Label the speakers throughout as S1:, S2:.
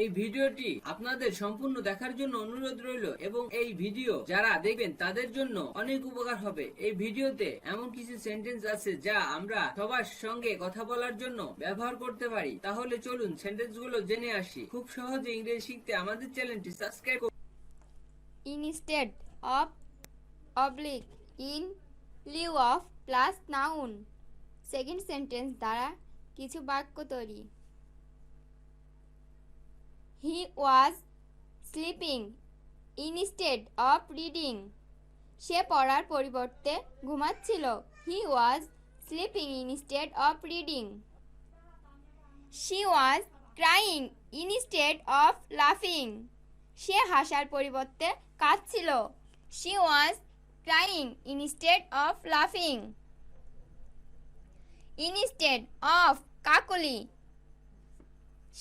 S1: এই ভিডিওটি আপনাদের সম্পূর্ণ দেখার জন্য অনুরোধ রইল এবং এই ভিডিও যারা দেখবেন তাদের জন্য অনেক উপকার হবে। এই ভিডিওতে এমন কিছু সেন্টেন্স আছে যা আমরা সবার সঙ্গে কথা বলার জন্য ব্যবহার করতে পারি। তাহলে চলুন সেন্টেন্সগুলো জেনে আসি। খুব সহজে ইংরেজি শিখতে আমাদের চ্যানেলটি সাবস্ক্রাইব করুন।
S2: Instead of, oblique, in lieu of plus noun। Second sentence দ্বারা কিছু বাক্য তৈরি। He was sleeping instead of reading। সে পড়ার পরিবর্তে ঘুমাচ্ছিল। He was sleeping instead of reading। She was crying instead of laughing। সে হাসার পরিবর্তে কাঁদছিল। She was crying instead of laughing। Instead of Kakoli,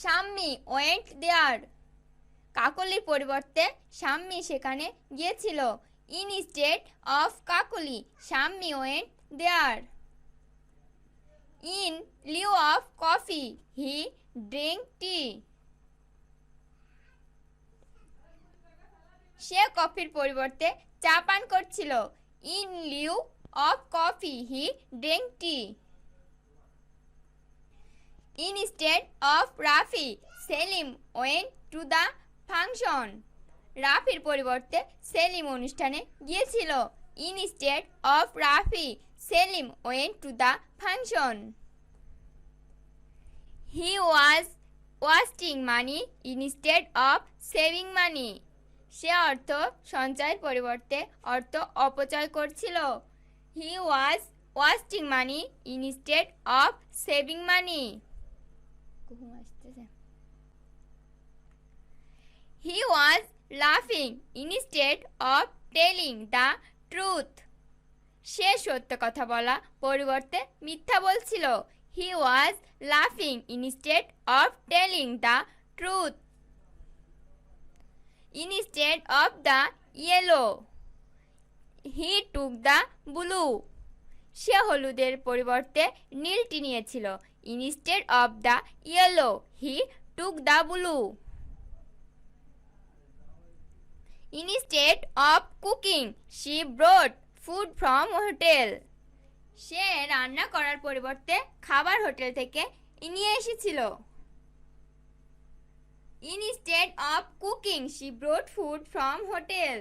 S2: Shammi went there। কাকলির পরিবর্তে শাম্মী সেখানে গিয়েছিল। Instead of Kakoli, Shammi went there। In lieu of coffee, he drank tea। সে কফির পরিবর্তে চা পান করছিল। In lieu of coffee, he drank tea। Instead of Rafi, Selim went to the function। রাফির পরিবর্তে সেলিম অনুষ্ঠানে গিয়েছিল। Instead of Rafi, Selim went to the function। He was wasting money instead of saving money। সে অর্থ সঞ্চয়ের পরিবর্তে অর্থ অপচয় করছিল। He was wasting money instead of saving money। He was laughing instead of telling the truth। সে সত্য কথা বলা পরিবর্তে মিথ্যা বলছিল। He was laughing instead of telling the truth। Instead of the yellow, he took the blue। সে হলুদের পরিবর্তে নীলটি নিয়েছিল। Instead of the yellow, he took the blue। Instead of cooking, she brought food from hotel। সে রান্না করার পরিবর্তে খাবার hotel থেকে নিয়ে এসেছিল। Instead of cooking, she brought food from hotel।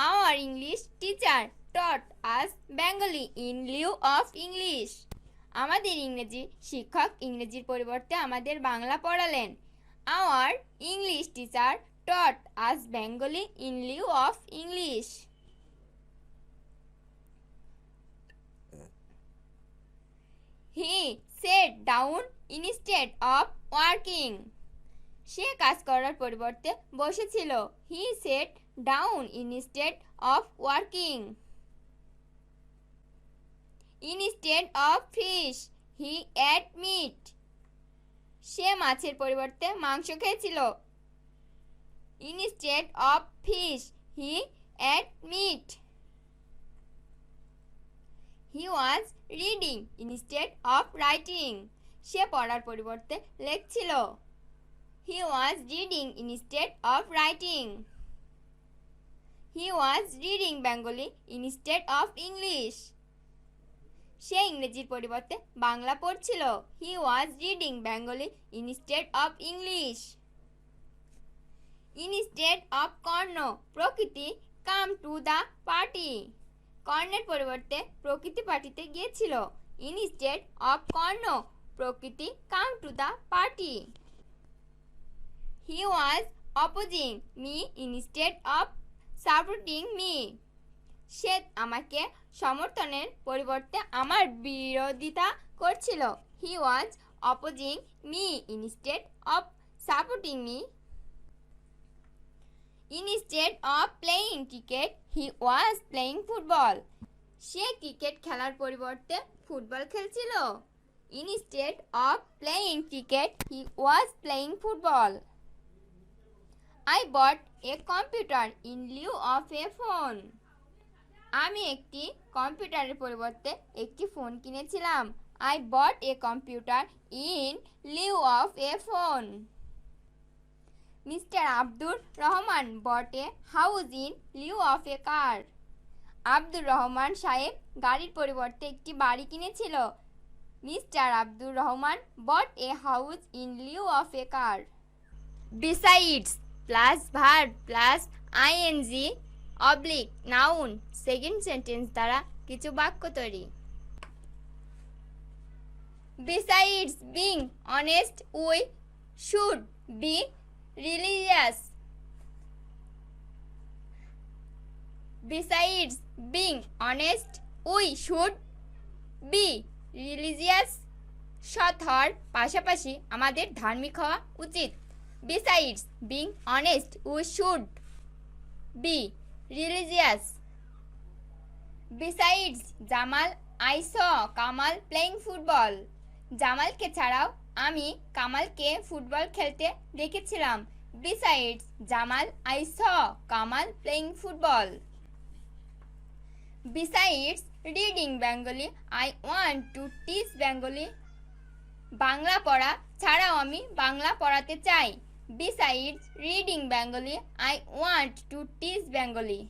S2: Our English teacher taught us Bengali in lieu of English। আমাদের ইংরেজি শিক্ষক ইংরেজির পরিবর্তে আমাদের Bangla পড়ালেন। Our English teacher taught us Bengali in lieu of English। He sat down instead of working। সে কাজ করার পরিবর্তে বসেছিল। He sat down instead of working। Instead of fish, he ate meat। সে মাছের পরিবর্তে মাংস খেয়েছিল। Instead of fish, he ate meat। He was reading instead of writing। সে পড়ার পরিবর্তে লেখছিল। He was reading instead of writing। He was reading Bengali instead of English। সে ইংরেজির পরিবর্তে বাংলা পড়ছিল। He was reading Bengali instead of English। Instead of কর্ণ, প্রকৃতি come to the party। কর্ণের পরিবর্তে প্রকৃতি পার্টিতে গিয়েছিল। Instead of কর্ণ, প্রকৃতি come to the party। He was opposing me instead of supporting me। সে আমাকে সমর্থনের পরিবর্তে আমার বিরোধিতা করছিল। He was opposing me instead of supporting me। Instead of playing cricket, he was playing football। Say cricket খেলার পরিবর্তে football খেলছিল। Instead of playing cricket, he was playing football। I bought a computer in lieu of a phone। আমি একটি কম্পিউটারের পরিবর্তে একটি phone কিনেছিলাম। I bought a computer in lieu of a phone. Mr. Abdur Rahman bought a house in lieu of a car. Abdur Rahman সাহেব গাড়ির পরিবর্তে একটি বাড়ি কিনেছিল. Mister Abdur Rahman bought a house in lieu of a car. Besides plus verb plus ing oblique noun second sentence দ্বারা কিছু বাক্য তৈরি. Besides being honest, we should be religious. Besides being honest, we should be religious. সৎ হওয়ার পাশাপাশি আমাদের ধার্মিক হওয়া উচিত. Besides being honest, we should be religious. Besides Jamal, I saw Kamal playing football. জামালকে ছাড়াও আমি কামালকে ফুটবল খেলতে দেখেছিলাম. Besides Jamal, I saw Kamal playing football. Besides reading Bengali, I want to teach Bengali. Bangla পড়া ছাড়াও আমি বাংলা পড়াতে চাই. Besides reading Bengali, I want to teach Bengali.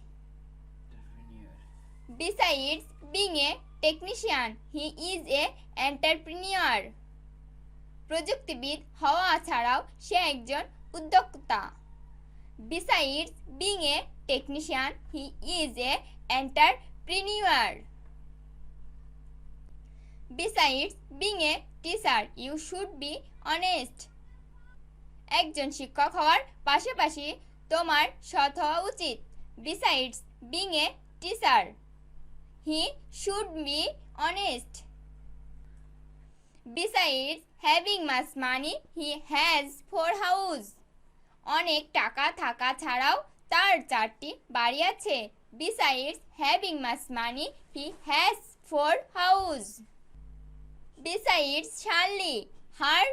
S2: Besides being a technician, he is a entrepreneur. প্রযুক্তিবিদ হওয়া ছাড়াও সে একজন উদ্যোক্তা. Besides being a technician, he is a entrepreneur. Besides being a teacher, you should be honest. একজন শিক্ষক হওয়ার পাশাপাশি তোমার সৎ হওয়া উচিত. Besides being a teacher, he should be honest. Besides having much money, he has 4 houses. অনেক টাকা থাকা ছাড়াও তার 4টি বাড়ি আছে. Besides having much money, he has 4 houses. Besides Shirley, her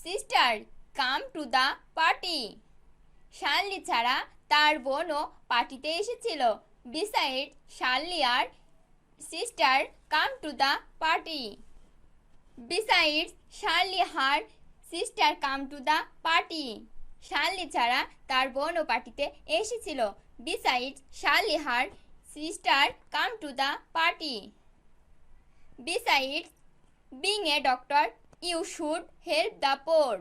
S2: sister come to the party. Shirley ছাড়া তার বোনও পার্টিতে এসেছিল. Besides Shirley, her sister come to the party. Besides Shirley, her sister come to the party. Shirley ছাড়া তার বোনও পার্টিতে এসেছিল. Besides Shirley, her sister come to the party. Besides being a doctor, you should help the poor.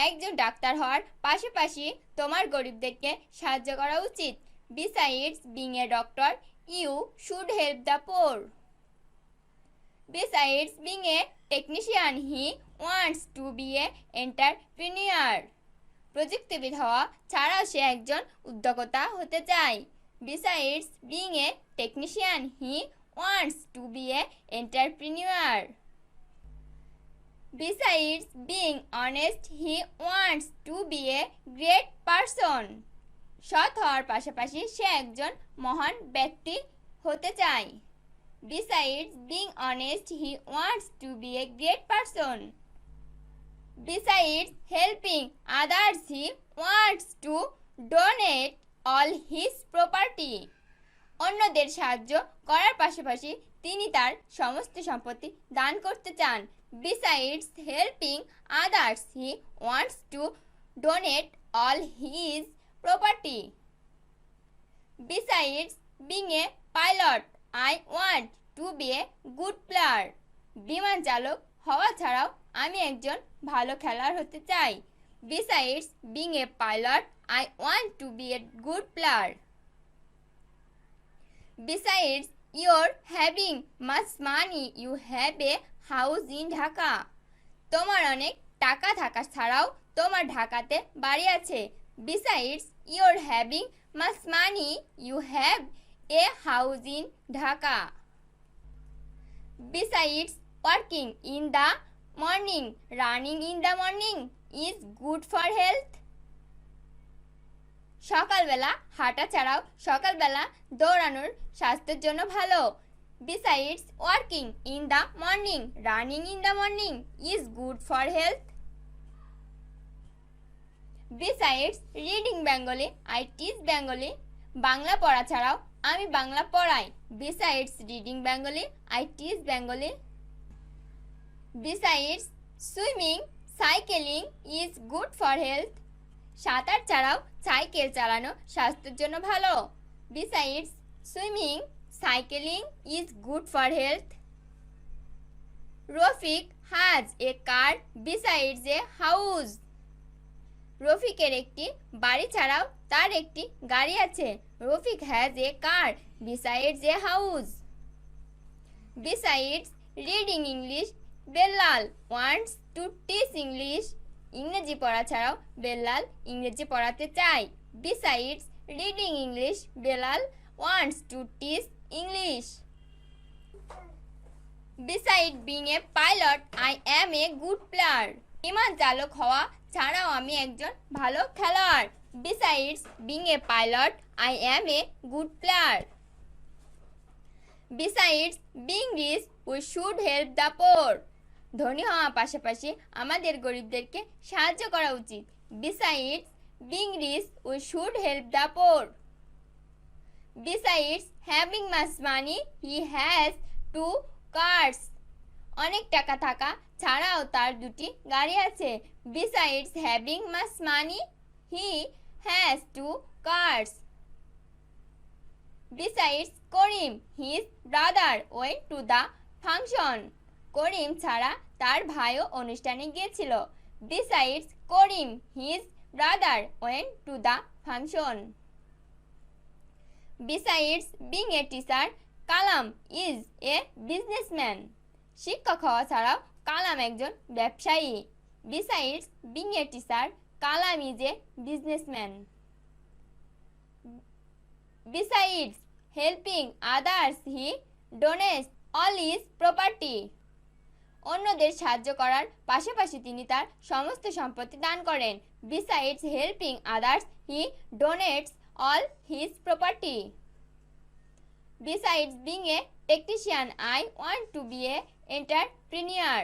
S2: একজন doctor হওয়ার পাশাপাশি তোমার গরিবদেরকে সাহায্য করা উচিত. Besides being a doctor, you should help the poor. Besides being a technician, he wants to be an entrepreneur. প্রযুক্তিবিদ হওয়া ছাড়াও সে একজন উদ্যোক্তা হতে চায়. Besides being a technician, he wants to be an entrepreneur. Besides being honest, he wants to be a great person. সৎ হওয়ার পাশাপাশি সে একজন মহান ব্যক্তি হতে চায়. Besides being honest, he wants to be a great person. Besides helping others, he wants to donate all his property. অন্যদের সাহায্য করার পাশাপাশি তিনি তার সমস্ত সম্পত্তি দান করতে চান. Besides helping others, he wants to donate all his property. Besides being a pilot, I want to be a good player. বিমান চালক হওয়া ছাড়াও আমি একজন ভালো খেলোয়াড় হতে চাই. Besides being a pilot, I want to be a good player. Besides your having much money, you have a house in Dhaka. তোমার অনেক টাকা থাকা ছাড়াও তোমার ঢাকাতে বাড়ি আছে. Besides your having much money, you have a house in Dhaka. Besides working in the morning, running in the morning is good for health. সকালবেলা হাঁটা ছাড়াও সকালবেলা দৌড়ানোর স্বাস্থ্যের জন্য ভালো. Besides working in the morning, running in the morning is good for health. Besides reading Bengali, I teach Bengali. Bangla পড়া ছাড়াও আমি বাংলা পড়াই. Besides reading Bengali, I teach Bengali. Besides, swimming, cycling is good for health. সাঁতার ছাড়াও cycle চালানো স্বাস্থ্যের জন্য ভালো। Besides, swimming, cycling is good for health. Rafik has a car besides a house. রফিকের একটি বাড়ি ছাড়াও তার একটি গাড়ি আছে। Rafiq has a car besides a house. Besides reading English, Bellal wants to teach English. ইংরেজি পড়া ছাড়াও বেল্লাল ইংরেজি পড়াতে চায়। Besides reading English, Bellal wants to teach English. Beside being a pilot I am a good player. বিমান চালক হওয়া ছাড়াও আমি একজন ভালো খেলোয়াড়। Besides being a pilot, I am a good player. Besides being rich, we should help the poor. ধনী হওয়া পাশাপাশি আমাদের গরিবদেরকে সাহায্য করা উচিত। Besides being rich, we should help the poor. Besides having much money, he has 2 cars. অনেক টাকা থাকা ছাড়াও তার দুটি গাড়ি আছে। Besides having much money, he has 2 cars. Besides Karim, his brother went to the function. করিম ছাড়া তার ভাইও অনুষ্ঠানে গিয়েছিল। Besides Karim, his brother went to the function. Besides being a teacher, Kalam is a businessman. শিক্ষক হওয়া ছাড়াও কালাম একজন ব্যবসায়ী। Besides being a teacher, Kalam is a businessman. Besides helping others, he donates all his property. অন্যদের সাহায্য করার পাশাপাশি তিনি তার সমস্ত সম্পত্তি দান করেন। Besides helping others, he donates all his property. Besides being a technician, I want to be a entrepreneur.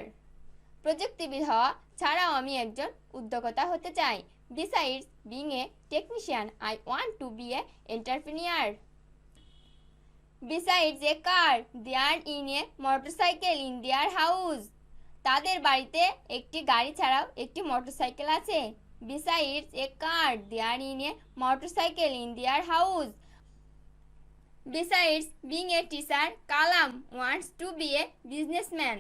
S2: প্রযুক্তিবিদ হওয়া ছাড়াও আমি একজন উদ্যোক্তা হতে চাই। Besides being a technician, I want to be a entrepreneur. Besides a car, there is a motorcycle in their house. তাদের বাড়িতে একটি গাড়ি ছাড়াও একটি মোটরসাইকেল আছে। Besides a car, there is a motorcycle in their house. Besides being a teacher, Kalam wants to be a businessman.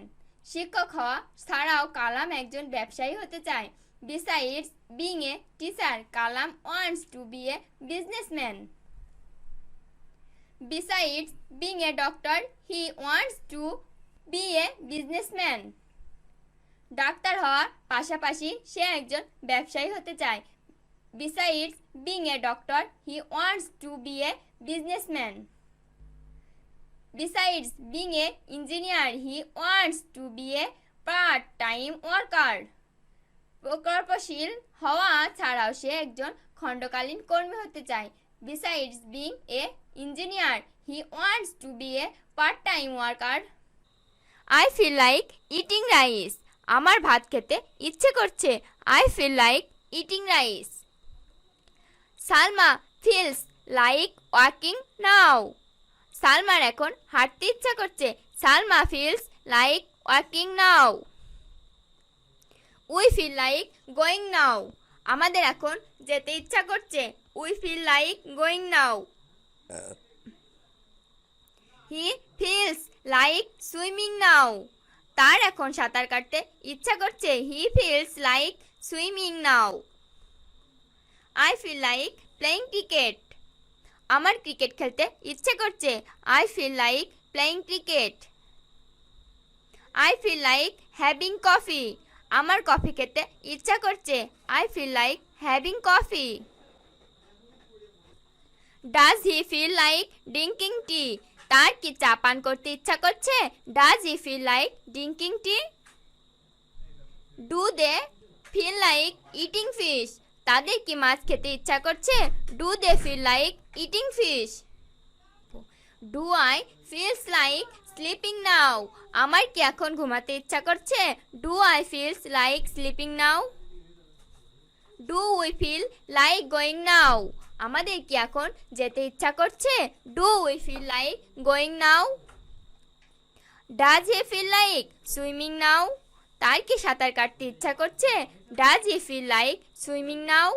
S2: শিক্ষক হওয়া ছাড়াও কালাম একজন ব্যবসায়ী হতে চায়। Besides being a teacher, Kalam wants to be a businessman. Besides being a doctor, he wants to be a businessman. Doctor হওয়ার পাশাপাশি সে একজন ব্যবসায়ী হতে চায়। Besides being a doctor, he wants to be a businessman. Besides being a engineer, he wants to be a part-time worker. প্রকল্পশীল হওয়া ছাড়াও সে একজন খণ্ডকালীন কর্মী হতে চায়। Besides being a engineer, he wants to be a part-time worker. I feel like eating rice. আমার ভাত খেতে ইচ্ছে করছে। I feel like eating rice. Salma feels like walking now. সালমার এখন হাঁটতে ইচ্ছা করছে। Salma feels like walking now. We feel like going now. আমাদের এখন যেতে ইচ্ছা করছে। We feel like going now. He feels like swimming now. তার এখন সাঁতার কাটতে ইচ্ছা করছে। He feels like swimming now. I feel like playing cricket. আমার ক্রিকেট খেলতে ইচ্ছে করছে। I feel like playing cricket. I feel like having coffee. আমার কফি খেতে ইচ্ছা করছে। I feel like having coffee. Does he feel like drinking tea? তার কি চা পান করতে ইচ্ছা করছে? Does he feel like drinking tea? Do they feel like eating fish? তাদের কি মাছ খেতে ইচ্ছা করছে? Do they feel like eating fish? Do I feel like sleeping now? আমার কি এখন ঘুমাতে ইচ্ছা করছে? Do I feel like sleeping now? Do we feel like going now? আমাদের কি এখন যেতে ইচ্ছা করছে? Do we feel like going now? Does he feel like swimming now? তার কি সাঁতার কাটতে ইচ্ছা করছে? Does he feel like swimming now?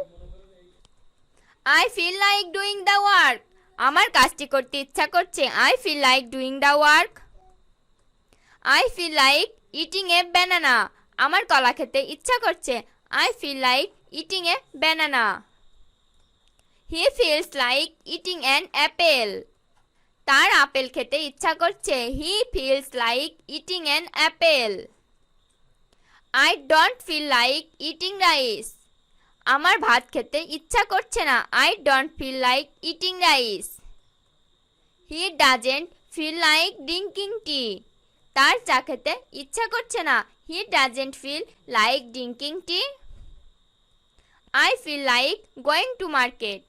S2: I feel like doing the work. আমার কাজটি করতে ইচ্ছা করছে। I feel like doing the work. I feel like eating a banana. আমার কলা খেতে ইচ্ছা করছে। I feel like eating a banana. He feels like eating an apple. তার আপেল খেতে ইচ্ছা করছে। He feels like eating an apple. I don't feel like eating rice. আমার ভাত খেতে ইচ্ছা করছে না। I don't feel like eating rice. He doesn't feel like drinking tea. তার চা খেতে ইচ্ছা করছে না। He doesn't feel like drinking tea. I feel like going to market.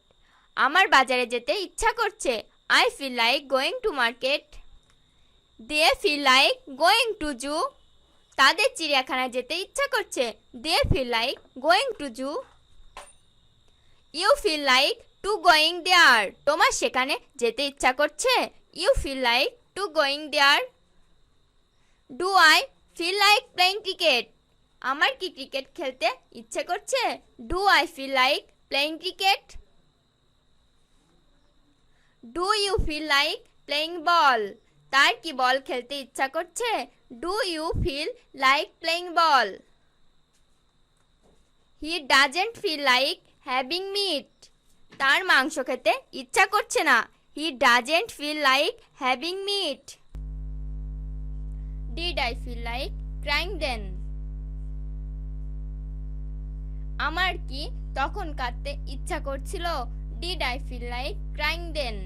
S2: আমার বাজারে যেতে ইচ্ছা করছে। I feel like going to market. They feel like going to zoo. তাদের চিড়িয়াখানায় যেতে ইচ্ছা করছে। They feel like going to zoo. You feel like to going there. তোমার সেখানে যেতে ইচ্ছা করছে। You feel like to going there. Do I feel like playing cricket. আমার কি ক্রিকেট খেলতে ইচ্ছে করছে? Do I feel like playing cricket. Do you feel like playing ball. তার কি বল খেলতে ইচ্ছা করছে? Do you feel like playing ball. He doesn't feel like having meat. তার মাংস খেতে ইচ্ছা করছে না। He doesn't feel like having meat. Did I feel like crying then. আমার কি তখন কাঁদতে ইচ্ছা করছিল? Did I feel like crying then.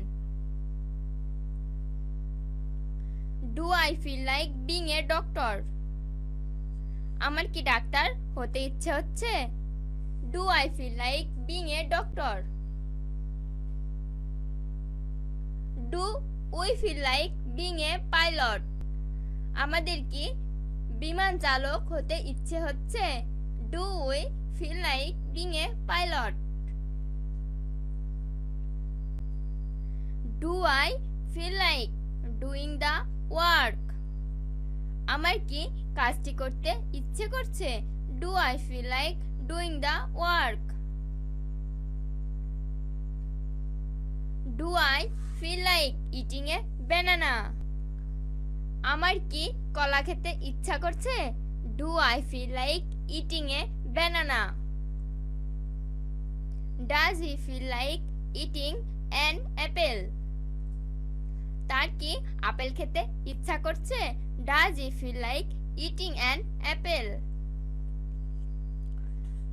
S2: Do I feel like being a doctor. আমার কি ডাক্তার হতে ইচ্ছে হচ্ছে? Do I feel like being a doctor. Do we feel like being a pilot. আমাদের কি বিমান চালক হতে ইচ্ছে হচ্ছে? Do we feel like being a pilot. Do I feel like doing the work. আমার কি কাজটি করতে ইচ্ছে করছে? Do I feel like doing the work. Do I feel like eating a banana. আমার কি কলা খেতে ইচ্ছা করছে? Do I feel like eating a banana. Does he feel like eating an apple. তার কি আপেল খেতে ইচ্ছা করছে? Does he feel like eating an apple.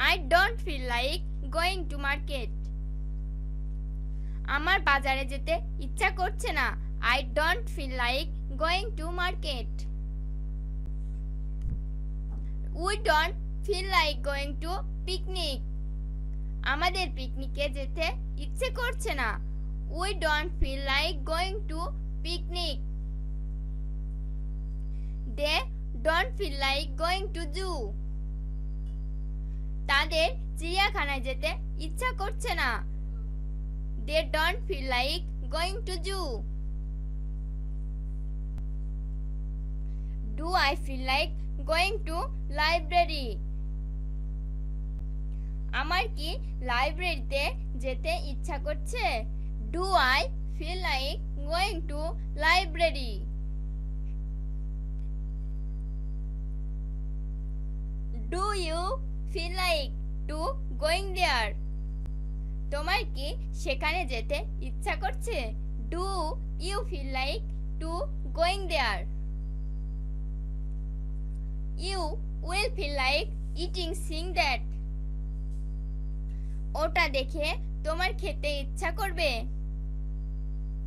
S2: I don't feel like going to market. আমার বাজারে যেতে ইচ্ছা করছে না। I don't feel like going to market. We don't feel like going to picnic. আমাদের পিকনিকে যেতে ইচ্ছে করছে না। We don't feel like going to picnic. They don't feel like going to zoo. তাদের চিড়িয়াখানায় যেতে ইচ্ছা করছে না। They don't feel like going to zoo. Do I feel like going to library. আমার কি লাইব্রেরিতে যেতে ইচ্ছা করছে? Do I feel like going to library. Do you feel like to going there. তোমার কি সেখানে যেতে ইচ্ছা করছে? Do you feel like to going there. You will feel like eating seeing that. ওটা দেখে তোমার খেতে ইচ্ছা করবে।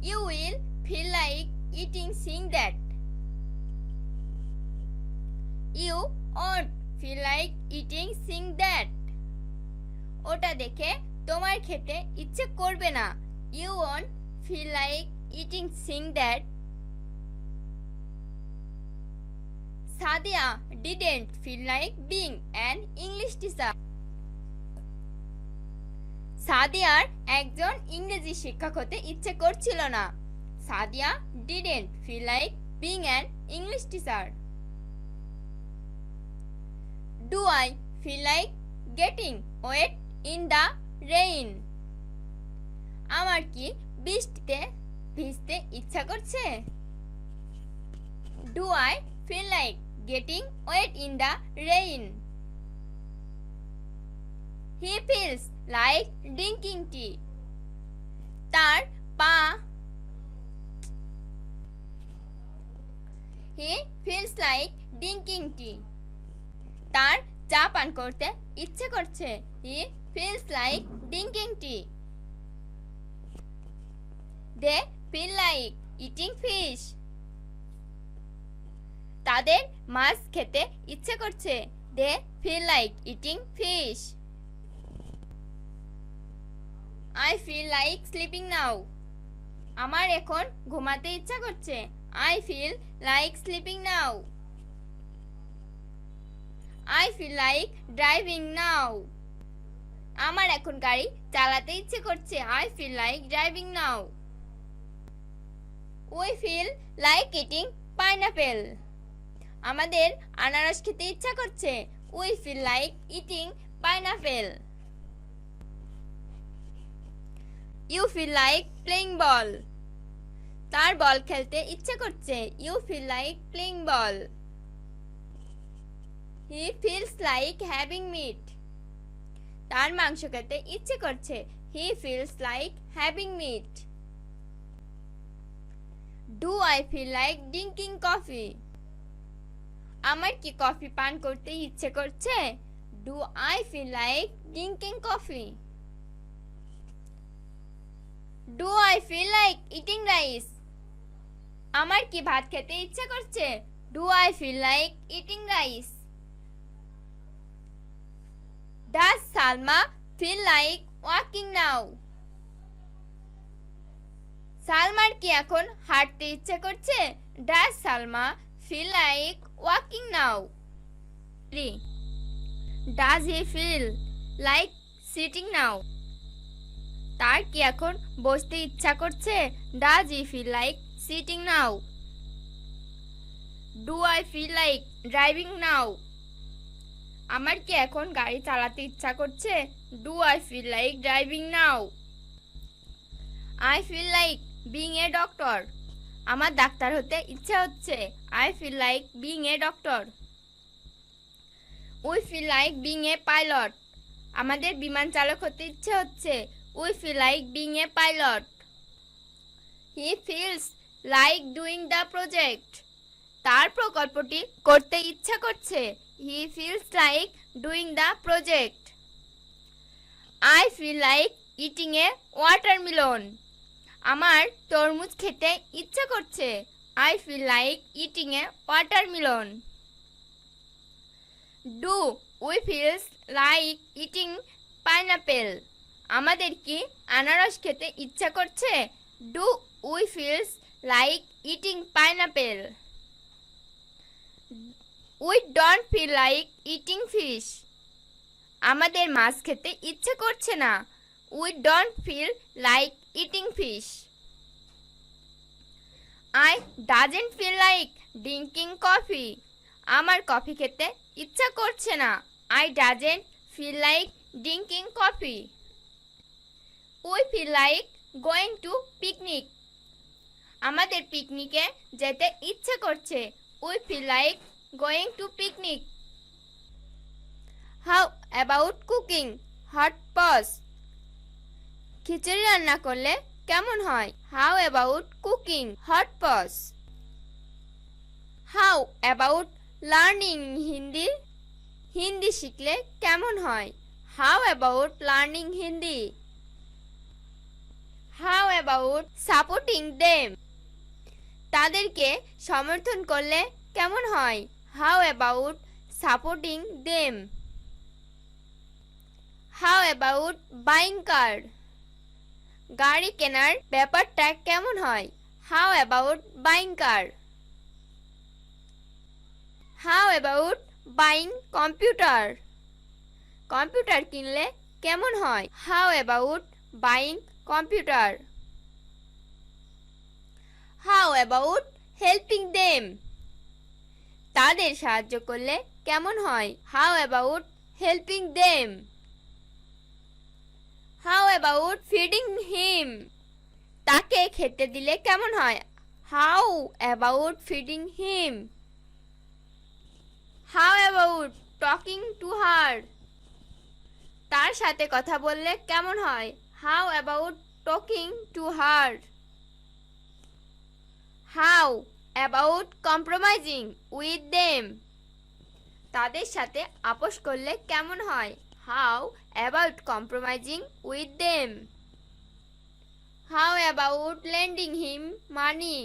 S2: You will feel like eating seeing that. You won't feel like eating seeing that. ওটা দেখে তোমার খেতে ইচ্ছে করবে না। You won't feel like eating seeing that. Sadia didn't feel like being an English teacher. সাদিয়ার একজন ইংরেজি শিক্ষক হতে ইচ্ছে করছিল না। Sadia didn't feel like being an English teacher. Do I feel like getting wet in the rain? আমার কি বৃষ্টিতে ভিজতে ইচ্ছা করছে? Do I feel like getting wet in the rain? He feels like drinking tea. তার পা He feels like drinking tea. তার চা পান করতে ইচ্ছে করছে. He feels like drinking tea. They feel like eating fish. তাদের মাছ খেতে ইচ্ছে করছে. They feel like eating fish. I feel like sleeping now. আমার এখন ঘুমাতে ইচ্ছা করছে. I feel like sleeping now. I feel like driving now. আমার এখন গাড়ি চালাতে ইচ্ছে করছে. I feel like driving now. We feel like eating pineapple. আমাদের আনারস খেতে ইচ্ছা করছে. We feel like eating pineapple. You feel like playing ball. তার বল খেলতে ইচ্ছে করছে. You feel like playing ball. He feels like having meat. তার মাংস খেতে ইচ্ছে করছে. He feels like having meat. Do I feel like drinking coffee? আমার কি কফি পান করতে ইচ্ছে করছে? Do I feel like drinking coffee? Do I feel like eating rice? আমার কি ভাত খেতে ইচ্ছে করছে? Do I feel like eating rice? Does Salma feel like walking now? সালমার কি এখন হাঁটতে ইচ্ছে করছে? Does Salma feel like walking now? 3. Does he feel like sitting now? তার কি এখন বসতে ইচ্ছা করছে? Does he feel like sitting now? Do I feel like driving now? আমার কি এখন গাড়ি চালাতে ইচ্ছা করছে? Do I feel like driving now? I feel like being a doctor. আমার ডাক্তার হতে ইচ্ছা হচ্ছে. I feel like being a doctor. We feel like being a pilot. আমাদের বিমান চালক হতে ইচ্ছে হচ্ছে. We feel like being a pilot. He feels like doing the project. তার প্রকল্পটি করতে ইচ্ছা করছে. He feels like doing the project. I feel like eating a watermelon. আমার তরমুজ খেতে ইচ্ছা করছে. I feel like eating a watermelon. Do we feel like eating pineapple? আমাদের কি আনারস খেতে ইচ্ছা করছে? Do we feel like eating pineapple? We don't feel like eating fish. আমাদের মাছ খেতে ইচ্ছে করছে না. We don't feel like eating fish. I doesn't feel like drinking coffee. আমার কফি খেতে ইচ্ছা করছে না. I doesn't feel like drinking coffee. We feel like going to picnic. আমাদের পিকনিকে যেতে ইচ্ছে করছে. We feel like going to picnic. How about cooking? Hot pause. খিচুড়ি রান্না করলে কেমন হয়? How about cooking? Hot pause. How about learning Hindi? Hindi শিখলে কেমন হয়? How about learning Hindi? How about supporting them? তাদেরকে সমর্থন করলে কেমন হয়? How about supporting them? How about buying car? গাড়ি কেনার ব্যাপারটা কেমন হয়? How about buying car? How about buying computer? Computer কিনলে কেমন হয়? How about buying computer? How about helping them? তাদের সাহায্য করলে কেমন হয়? How about helping them? How about feeding him? তাকে খেতে দিলে কেমন হয়? How about feeding him? How about talking to her? তার সাথে কথা বললে কেমন হয়? How about talking to her? How about compromising with them? তাদের সাথে আপোষ করলে কেমন হয়? How about compromising with them? How about lending him money?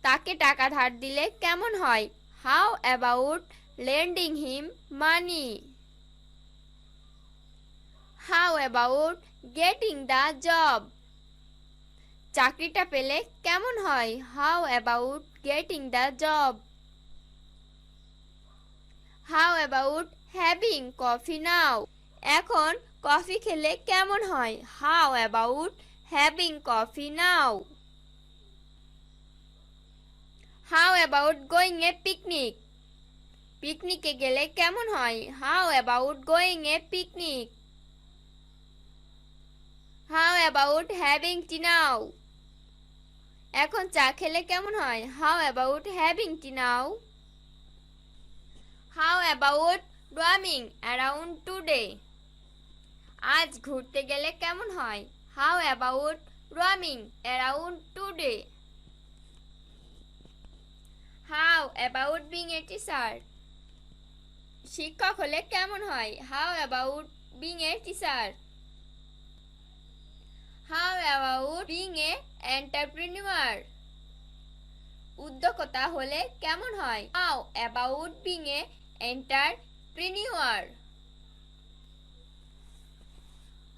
S2: তাকে টাকা ধার দিলে কেমন হয়? How about lending him money? How about getting the job? চাকরিটা পেলে কেমন হয়? How about getting the job? How about having coffee now? এখন কফি খেলে কেমন হয়? How about having coffee now? How about going a picnic? পিকনিকে গেলে কেমন হয়? How about going a picnic? How about having tea now? এখন চা খেলে কেমন হয়? How about having tea now? How about roaming around today? আজ ঘুরতে গেলে কেমন হয়? How about roaming around today? How about being a teacher? শিক্ষক হলে কেমন হয়? How about being a teacher? How about being a entrepreneur? উদ্যোক্তা হলে কেমন হয়? How about being a entrepreneur?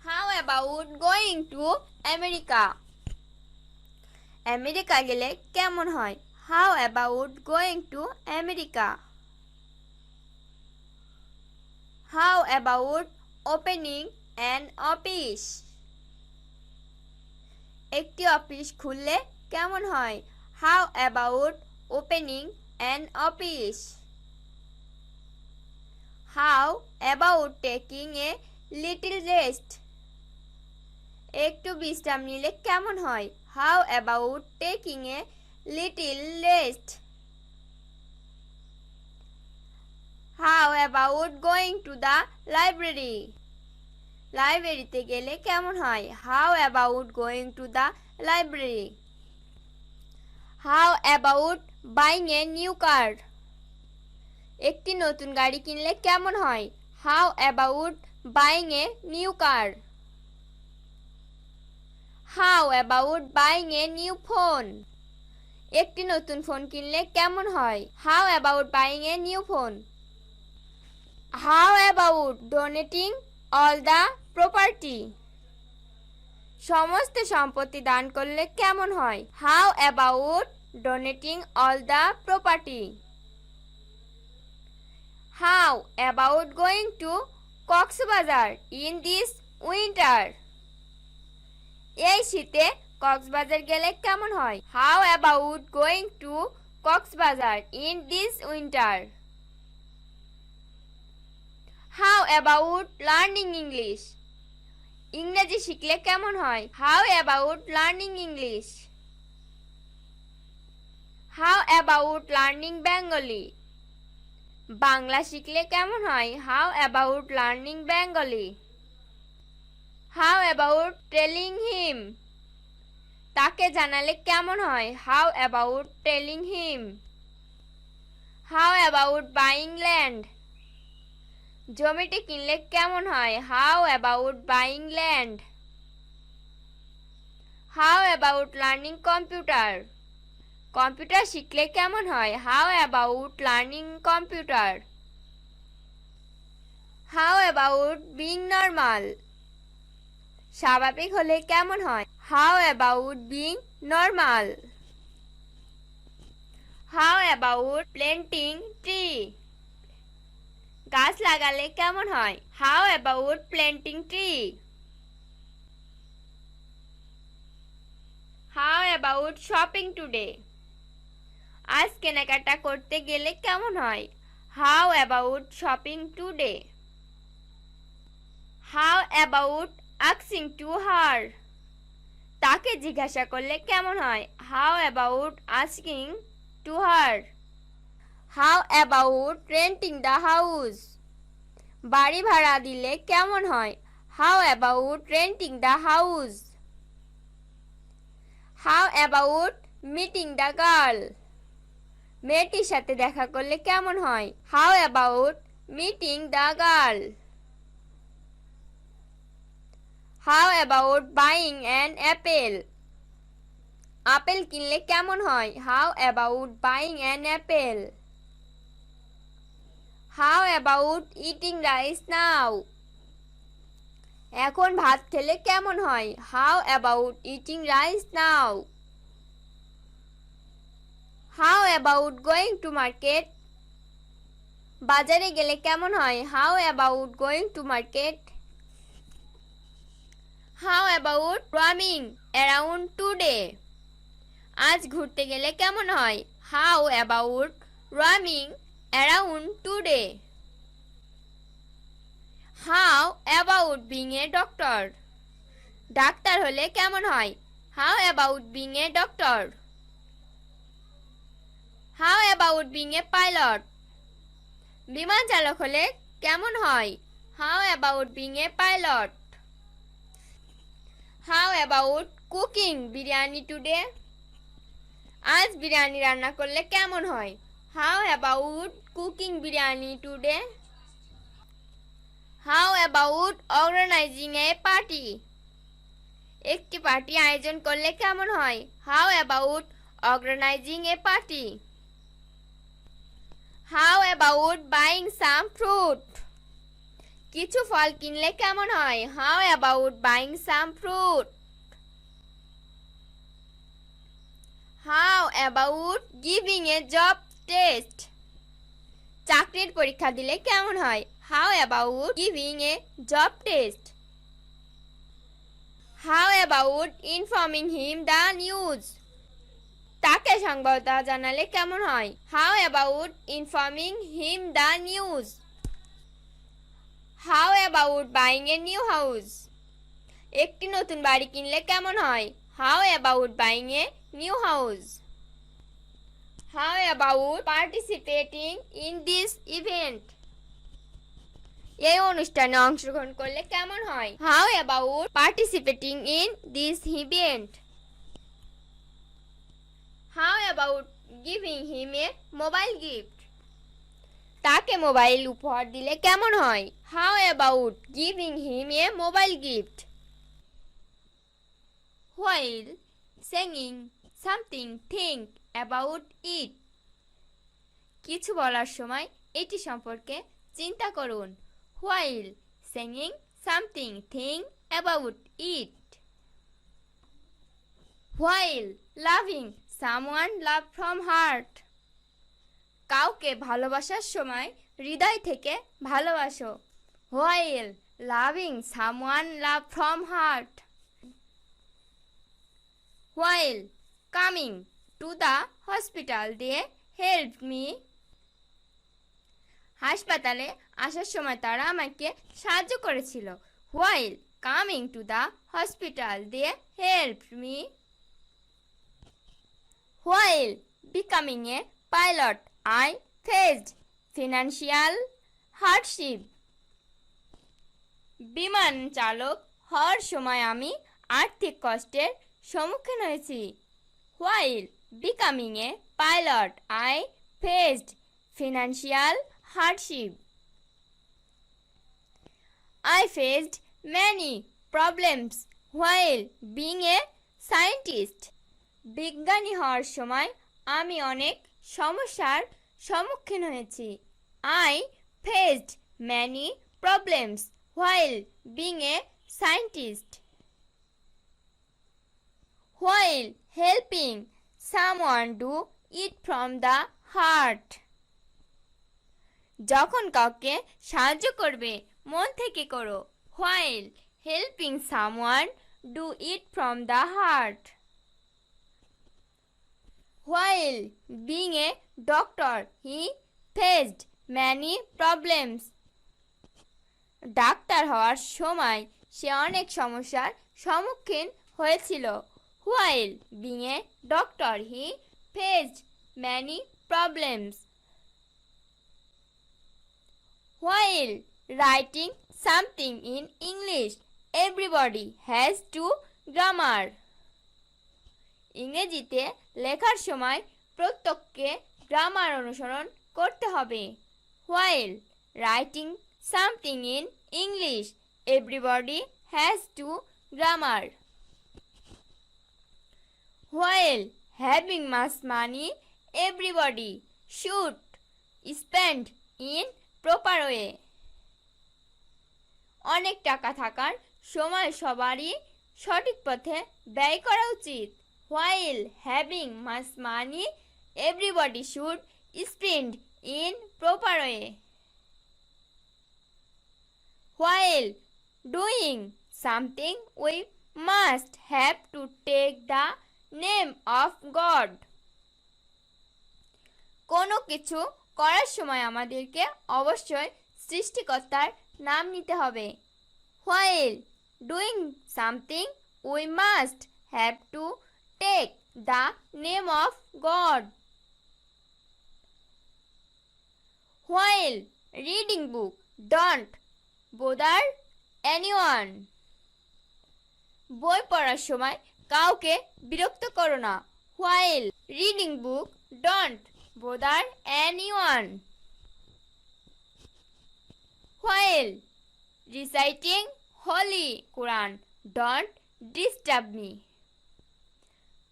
S2: How about going to America? America গেলে কেমন হয়? How about going to America? How about opening an office? একটি office খুললে কেমন হয়? How about opening an office? How about taking a little rest? একটু বিশ্রাম নিলে কেমন হয়? How about taking a little rest? How about going to the library? লাইব্রেরিতে গেলে কেমন হয়? How about going to the library? How about buying a new car? একটি নতুন গাড়ি কিনলে কেমন হয়? How about buying a new car? How about buying a new phone? একটি নতুন ফোন কিনলে কেমন হয়? How about buying a new phone? How about donating all the property? সমস্ত সম্পত্তি দান করলে কেমন হয়? How about donating all the property? How about going to Cox's Bazar in this winter? এই শীতে কক্সবাজার গেলে কেমন হয়? How about going to Cox's Bazar in this winter? How about learning English? ইংরেজি শিখলে কেমন হয়? How about learning English? How about learning Bengali? Bangla শিখলে কেমন হয়? How about learning Bengali? How about telling him? তাকে জানালে কেমন হয়? How about telling him? How about buying land? জমিটি কিনলে কেমন হয়? How about buying land? How about learning computer? Computer শিখলে কেমন হয়? How about learning computer? How about being normal? স্বাভাবিক হলে কেমন হয়? How about being normal? How about planting tree? গাছ লাগালে কেমন হয়? How about planting tree? How about shopping today? আজ কেনাকাটা করতে গেলে কেমন হয়? How about shopping today? How about asking to her? তাকে জিজ্ঞাসা করলে কেমন হয়? How about asking to her? How about renting the house? বাড়ি ভাড়া দিলে কেমন হয়? How about renting the house? How about meeting the girl? মেয়েটির সাথে দেখা করলে কেমন হয়? How about meeting the girl? How about buying an apple? Apple কিনলে কেমন হয়? How about buying an apple? How about eating rice now? এখন ভাত খেলে কেমন হয়? How about eating rice now? How about going to market? বাজারে গেলে কেমন হয়? How about going to market? How about roaming around today? আজ ঘুরতে গেলে কেমন হয়? How about roaming around today? How about being a doctor? Doctor হলে কেমন হয়? How about being a doctor? How about being a pilot? বিমান চালক হলে কেমন হয়? How about being a pilot? How about cooking biryani today? আজ বিরিয়ানি রান্না করলে কেমন হয়? How about cooking biryani today? How about organizing a party? একটি পার্টি আয়োজন করলে কেমন হয়? How about organizing a party? How about buying some fruit? কিছু ফল কিনলে কেমন হয়? How about buying some fruit? How about giving a job test? চাকরির পরীক্ষা দিলে কেমন হয়? How about giving a job test? How about informing him the news? তাকে সংবাদ জানালে কেমন হয়? How about informing him the news? How about buying a new house? একটি নতুন বাড়ি কিনলে কেমন হয়? How about buying a new house? How about participating in this event? এই অনুষ্ঠানে অংশগ্রহণ করলে কেমন হয়? How about participating in this event? How about giving him a mobile gift? তাকে মোবাইল উপহার দিলে কেমন হয়? How about giving him a mobile gift? While saying something, think about it. কিছু বলার সময় এটি সম্পর্কে চিন্তা করুন. While saying something, think about it. While loving someone, love from heart. কাউকে ভালোবাসার সময় হৃদয় থেকে ভালোবাসো. While loving someone, love from heart. While coming to the hospital, they helped me. হাসপাতালে আসার সময় তারা আমাকে সাহায্য করেছিল. While coming to the hospital, they helped me. While becoming a pilot, I faced financial hardship. বিমান চালক হওয়ার সময় আমি আর্থিক কষ্টের সম্মুখীন হয়েছি. While becoming a pilot, I faced financial hardship. I faced many problems while being a scientist. বিজ্ঞানী হওয়ার সময় আমি অনেক সমস্যার সম্মুখীন হয়েছি. I faced many problems while being a scientist. While helping someone do it from the heart. যখন কাউকে সাহায্য করবে মন থেকে করো. While helping someone do it from the heart. While being a doctor, he faced many problems. Doctor হওয়ার সময় সে অনেক সমস্যার সম্মুখীন হয়েছিল. While being a doctor, he faced many problems. While writing something in English, everybody has to grammar. ইংরেজিতে লেখার সময় প্রত্যেককে গ্রামার অনুসরণ করতে হবে. While writing something in English, everybody has to grammar. While having much money, everybody should spend in proper way. অনেক টাকা থাকার সময় সবারই সঠিক পথে ব্যয় করা উচিত. While having much money, everybody should spend in proper way. While doing something, we must have to take the name of God. কোনো কিছু করার সময় আমাদেরকে অবশ্যই সৃষ্টিকর্তার নাম নিতে হবে. While doing something, we must have to take the name of God. While reading book, don't bother anyone. বই পড়ার সময় কাউকে বিরক্ত করো না. While reading book, don't bother anyone. While reciting Holy Quran, don't disturb me.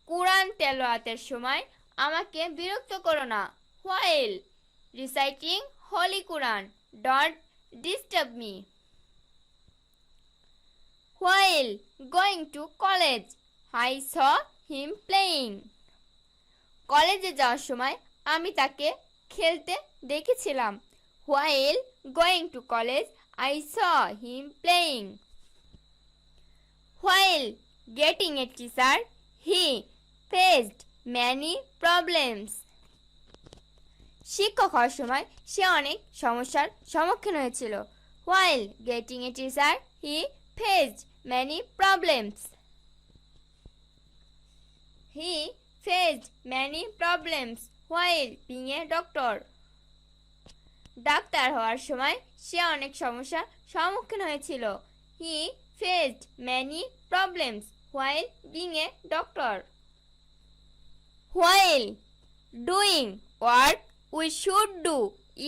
S2: কুরআন তেলাওয়াতের সময় আমাকে বিরক্ত করো না. While reciting Holy Quran, don't disturb me. While going to college, I saw him playing. কলেজে যাওয়ার সময় আমি তাকে খেলতে দেখেছিলাম. While going to college, I saw him playing. While getting a teacher, he faced many problems. শিক্ষক হওয়ার সময় সে অনেক সমস্যার সম্মুখীন হয়েছিল. While getting a teacher, he faced many problems. He faced many problems while being a doctor. Doctor হওয়ার সময় সে অনেক সমস্যার সম্মুখীন হয়েছিল. He faced many problems while being a doctor. While doing work, we should do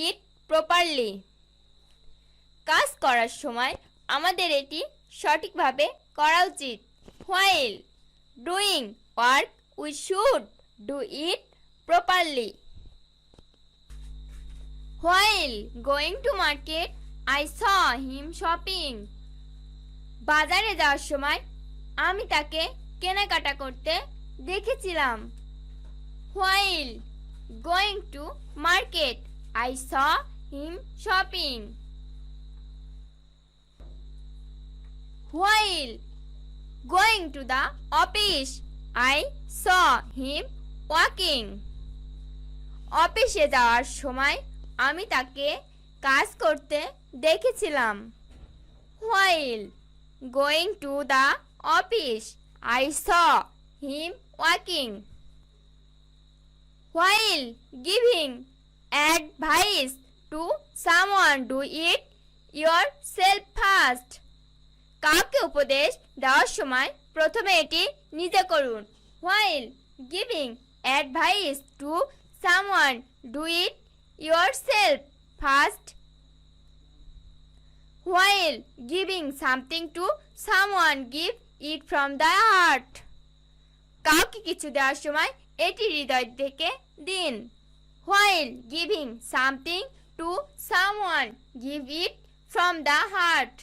S2: it properly. কাজ করার সময় আমাদের এটি সঠিকভাবে করা উচিত. While doing work, we should do it properly. While going to market, I saw him shopping. বাজারে যাওয়ার সময় আমি তাকে কেনাকাটা করতে দেখেছিলাম. While going to market, I saw him shopping. While going to the office, I saw him walking. অফিসে যাওয়ার সময় আমি তাকে কাজ করতে দেখেছিলাম. While going to the office, I saw him walking. While giving advice to someone, do it yourself first. কাউকে উপদেশ দেওয়ার সময় প্রথমে এটি নিজে করুন. While giving advice to someone, do it yourself first. While giving something to someone, give it from the heart. কাউকে কিছু দেওয়ার সময় এটি হৃদয় থেকে দিন. While giving something to someone, give it from the heart.